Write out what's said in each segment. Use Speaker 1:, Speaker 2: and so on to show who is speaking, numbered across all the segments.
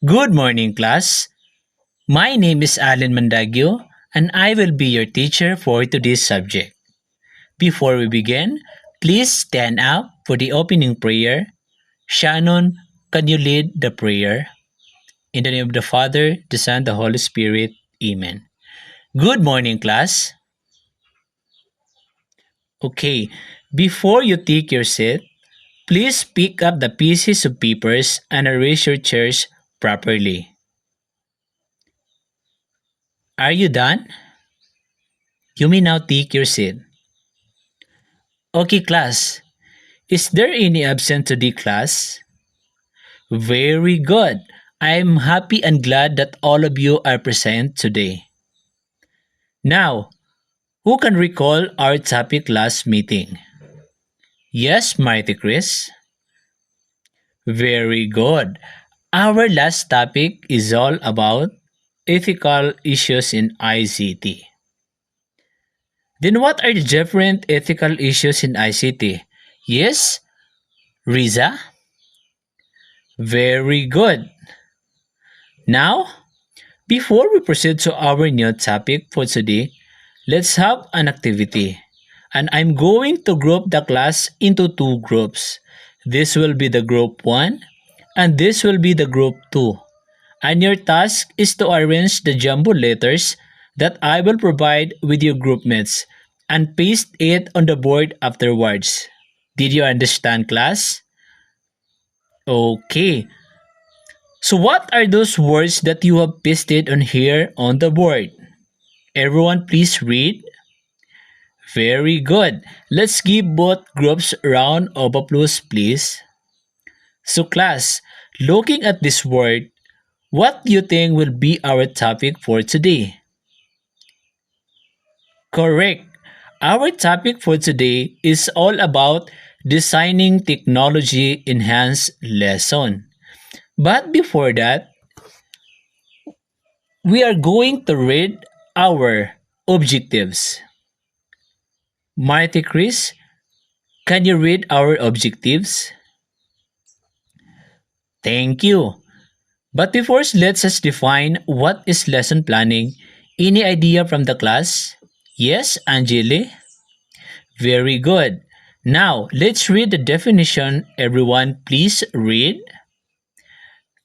Speaker 1: Good morning, class. My name is Alan Mandagio, and I will be your teacher for today's subject. Before we begin, please stand up for the opening prayer. Shannon, can you lead the prayer? In the name of the Father, the Son, the Holy Spirit. Amen. Good morning, class. Okay, before you take your seat, please pick up the pieces of papers and arrange your chairs properly. Are you done? You may now take your seat. Okay, class. Is there any absent today, class? Very good. I'm happy and glad that all of you are present today. Now, who can recall our topic last meeting? Yes, Marty Chris. Very good. Our last topic is all about ethical issues in ICT. Then what are the different ethical issues in ICT? Yes, Riza? Very good. Now, before we proceed to our new topic for today, let's have an activity. And I'm going to group the class into two groups. This will be the group 1 and this will be the group 2. And your task is to arrange the jumbo letters that I will provide with your group mates and paste it on the board afterwards. Did you understand, class? Okay. So what are those words that you have pasted on here on the board? Everyone please read. Very good. Let's give both groups a round of applause please. So class, looking at this word, what do you think will be our topic for today? Correct. Our topic for today is all about designing technology enhanced lesson. But before that, we are going to read our objectives. Marty Chris, can you read our objectives? Thank you. But before let's us define what is lesson planning. Any idea from the class? Yes, Angeli? Very good. Now, let's read the definition. Everyone, please read.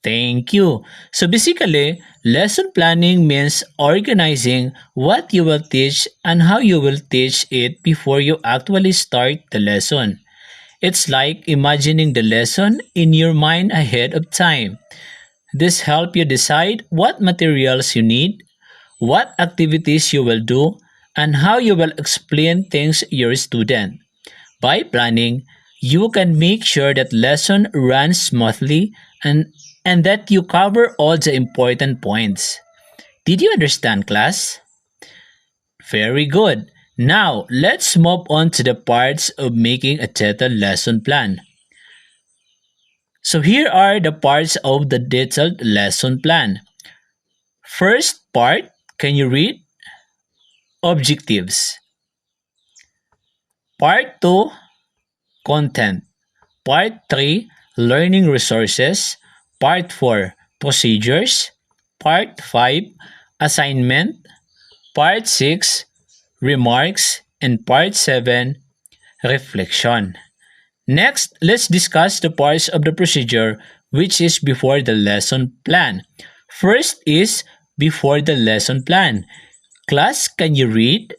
Speaker 1: Thank you. So basically, lesson planning means organizing what you will teach and how you will teach it before you actually start the lesson. It's like imagining the lesson in your mind ahead of time. This helps you decide what materials you need, what activities you will do, and how you will explain things to your student. By planning, you can make sure that lesson runs smoothly and that you cover all the important points. Did you understand, class? Very good. Now, let's move on to the parts of making a detailed lesson plan. So here are the parts of the detailed lesson plan. First part, can you read? Objectives. Part 2, content. Part 3, learning resources. Part 4, procedures. Part 5, assignment. Part 6, remarks. And Part 7, reflection. Next, let's discuss the parts of the procedure which is before the lesson plan. First is before the lesson plan. Class, can you read?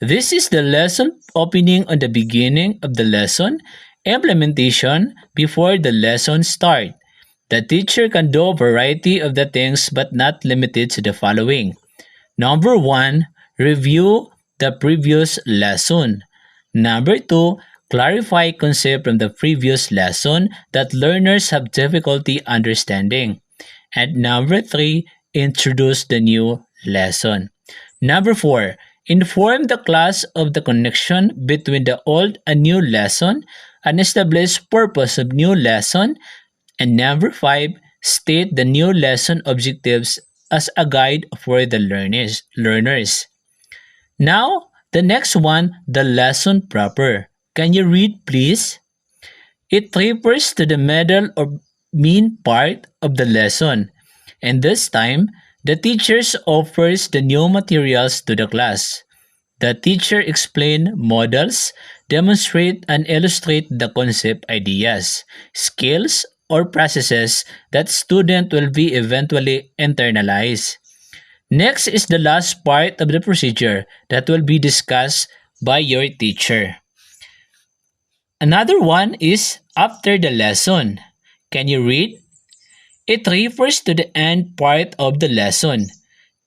Speaker 1: This is the lesson opening on the beginning of the lesson, implementation before the lesson start. The teacher can do a variety of the things but not limited to the following. Number 1, review the previous lesson. Number 2, clarify concept from the previous lesson that learners have difficulty understanding. And number 3, introduce the new lesson. Number 4, inform the class of the connection between the old and new lesson and establish purpose of new lesson. And number 5, state the new lesson objectives as a guide for the learners. Now, the next one, the lesson proper. Can you read please? It refers to the method main part of the lesson, and this time, the teacher offers the new materials to the class. The teacher explain models, demonstrate and illustrate the concept ideas, skills, or processes that student will be eventually internalize. Next is the last part of the procedure that will be discussed by your teacher. Another one is after the lesson. Can you read? It refers to the end part of the lesson.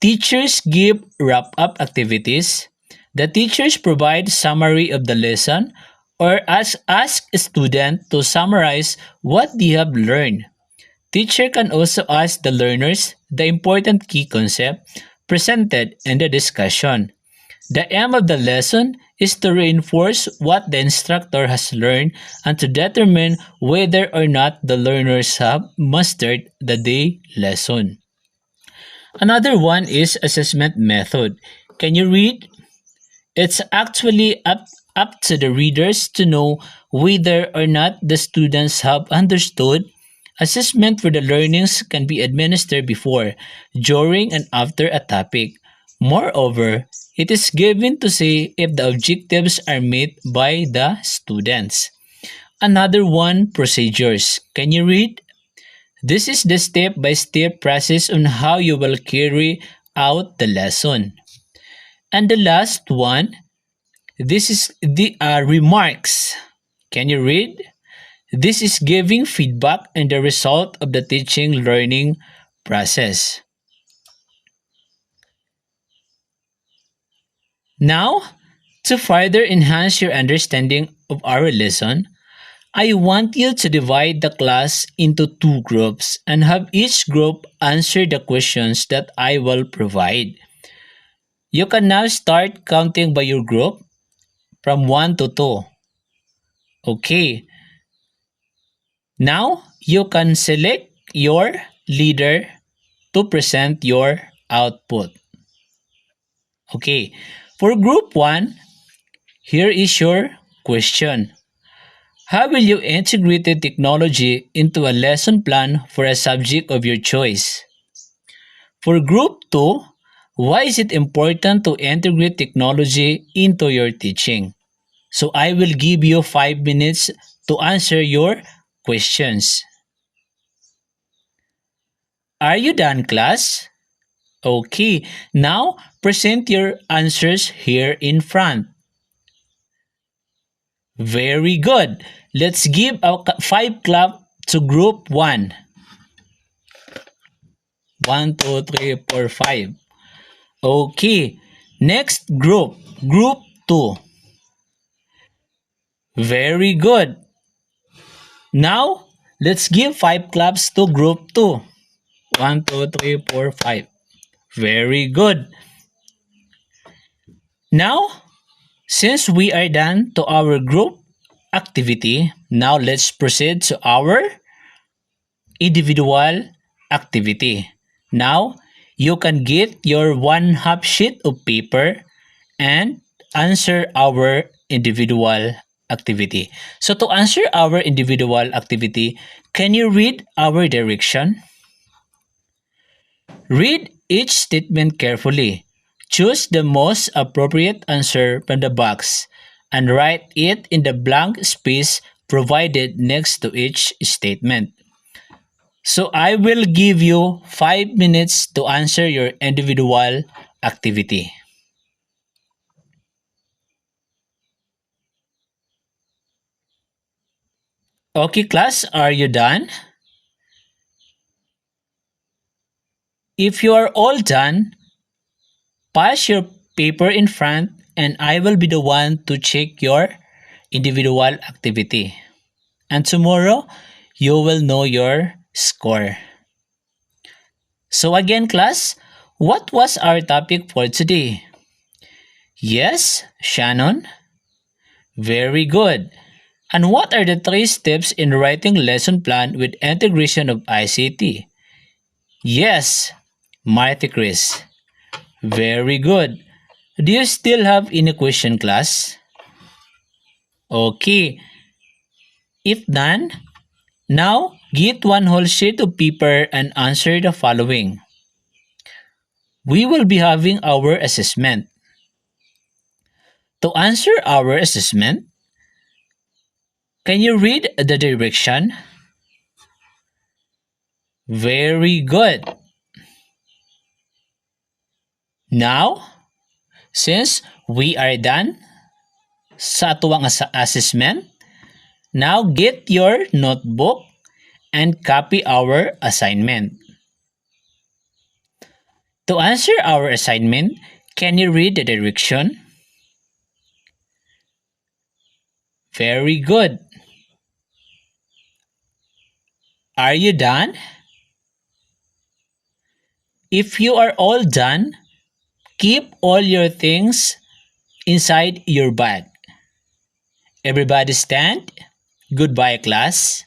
Speaker 1: Teachers give wrap-up activities. The teachers provide summary of the lesson or ask a student to summarize what they have learned. Teacher can also ask the learners the important key concept presented in the discussion. The aim of the lesson is to reinforce what the instructor has learned and to determine whether or not the learners have mastered the day lesson. Another one is assessment method. Can you read? It's actually up to the readers to know whether or not the students have understood. Assessment for the learnings can be administered before, during, and after a topic. Moreover, it is given to say if the objectives are met by the students. Another one, procedures. Can you read? This is the step-by-step process on how you will carry out the lesson. And the last one, this is the remarks. Can you read? This is giving feedback and the result of the teaching learning process. Now, to further enhance your understanding of our lesson, I want you to divide the class into two groups and have each group answer the questions that I will provide. You can now start counting by your group from 1 to 2. Okay. Now, you can select your leader to present your output. Okay. For group 1, here is your question. How will you integrate the technology into a lesson plan for a subject of your choice? For group 2, why is it important to integrate technology into your teaching? So I will give you 5 minutes to answer your questions. Are you done, class? Okay, now present your answers here in front. Very good. Let's give a 5 clap to group 1. 1, 2, 3, 4, 5. Okay, next group. Group 2. Very good. Now, let's give 5 claps to group 2. 1, 2, 3, 4, 5. Very good. Now, since we are done to our group activity, now let's proceed to our individual activity. Now, you can get your 1/2 sheet of paper and answer our individual activity. So to answer our individual activity, can you read our direction? Read each statement carefully. Choose the most appropriate answer from the box and write it in the blank space provided next to each statement. So I will give you 5 minutes to answer your individual activity. Okay, class, are you done? If you are all done, pass your paper in front and I will be the one to check your individual activity. And tomorrow, you will know your score. So again, class, what was our topic for today? Yes, Shannon? Very good. And what are the 3 steps in writing lesson plan with integration of ICT? Yes, Marty Chris. Very good. Do you still have any question, class? Okay. If none, now Get one whole sheet of paper and answer the following. We will be having our assessment. To answer our assessment, can you read the direction? Very good. Now, since we are done sa atuang assessment, now get your notebook and copy our assignment. To answer our assignment, can you read the direction? Very good. Are you done? If you are all done, keep all your things inside your bag. Everybody stand. Goodbye, class.